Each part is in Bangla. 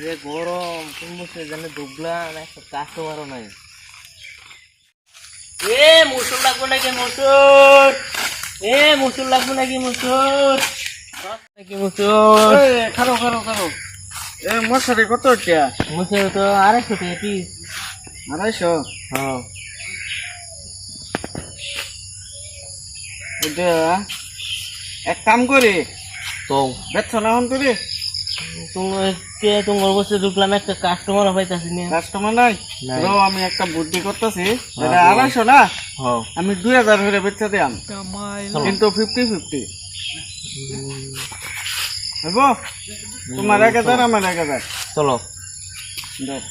যে গরম কোন বসে জানে দুবলা না একটা কাস্টমারও নাই। মুসুর লাগবো নাকি মুসুর? মুসুর লাগবো নাকি মুসুর? নাকি মুসুর? খারো খারো খারো। মশারি কত টিয়া? মুসুর তো 250 টাকা পিস। 250? হ্যাঁ। এটা এক কাম করি তো বেচছো না এখন করি? তোমার বসে ঢুকলাম একটা কাস্টমার পাইতাছি না। কাস্টমার নাই? নাই। রো আমি একটা বুদ্ধি করতেছি, এটা হ্যাঁ, 250 না, হ্যাঁ আমি 2000 করে বেচতে দিলাম, কিন্তু 50-50 হইব? তোমার 1000 আমার 1000। চলো। দেখ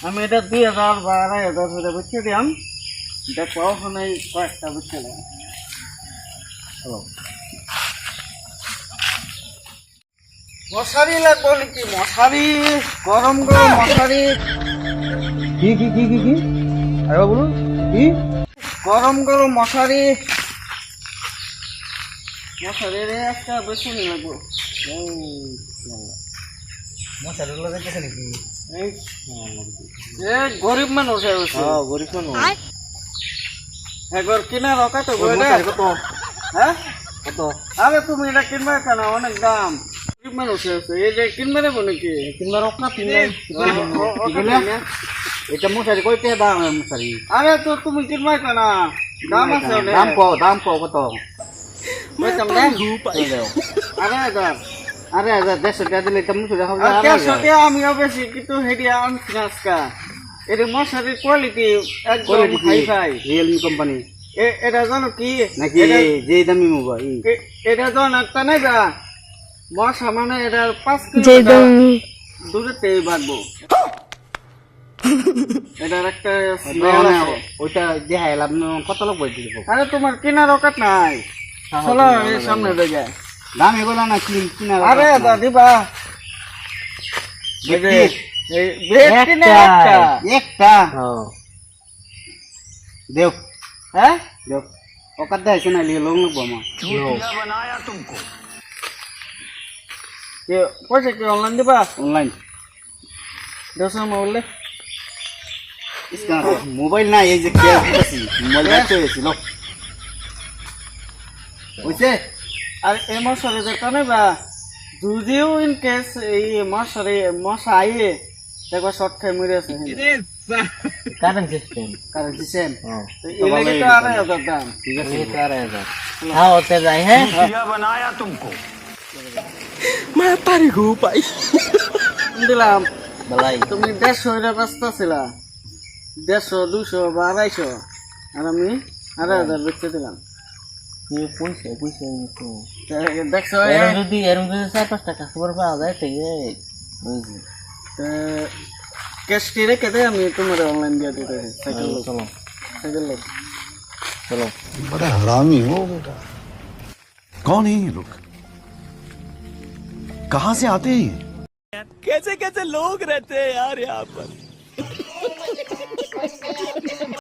আমি এটা 2000 বা 2500 করে বেচতে দিলাম, দেখো ওখানে কয়েকটা বেচতে দিলাম। মশারি লাগবো নাকি? মশারি, গরম গরম মশারি। কি কি কি কি কি আরে বলুন কি? গরম গরম মশারি, মশারির একটা বেশি লাগবো। মশারি লাগাইতেছে নাকি? এই গরিব মানুষ হয়েছে, গরিব মানুষ। একবার কিনা রকা তো কত? হ্যাঁ কত? আরে তুমি এটা কিনবে কেন? অনেক দাম। গরিব মানুষ হয়েছে, এই যে কিনবে নেবো নাকি? কিংবা রক না এটা মশারি কয়টা দাম মশারি? আরে তো তুমি কিনবে কেন? দাম আছে অনেক। দাম কত? বুঝলাম না? আরে দাম, আরে 150 টাকা দিলে এটা মশারি হবে। আর 150 টাকা আমিও বেশি, কিন্তু হেডি আনছি না আজকা। এটা মশারির কোয়ালিটি একদম হাই ফাই, রিয়েলমি কোম্পানি এটা জানো কি নাকি? যে দামি মোবাইল এটা জন একটা নাই বা মশা মানে এটা 5 কিলোমিটার দূরেতে বাঁধবো। এটার একটা স্মেল আছে। ওইটা দেখাই লাভ কত লোক বলতে দিব? আরে তোমার কেনার অকাত নাই, চলো এই সামনে দেখে দাম এগুলো না কিনা? আরে দা দিবা এই বেড কিনে একটা দেও। হ্যাঁ দেও ওকাত দেখাইছে না লিয়ে লোক লাগবো আমার। পয়সা কি অনলাইন দিবা? অনলাইন দশম বললে মোবাইল না, এই যে মোবাইল দেখতে হয়েছিল বুঝছে? আর এই মশারি যেটা নেবা, যদিও ইন কেস এই মশারি মশা আইয়ে দেখবা শর্ট খাই মরে আছে। কারেন্ট সিস্টেম কারণ দিছেন তো এই লাগে তো 2,500 দাম। ঠিক আছে 4000। হ্যাঁ ওতে যাই। হ্যাঁ দিলাম। বলাই তুমি 150 এর রাস্তা ছিল, 150, 200 বা 250, আর আমি 2,500 বেচতে দিলাম। পয়সা দেখছো এরম যদি 4-5 টাকা খবর পাওয়া যায় ঠিক বুঝছি। ক্যাশ কি রেখে দে, আমি তোমার অনলাইন দিয়ে দিতে সাইকেল লোক। চলো সাইকেল লোক চলো। बड़ा हरामी हो बेटा। कौन है ये लोग? कहां से आते हैं ये? कैसे कैसे लोग रहते हैं यार यहाँ पर।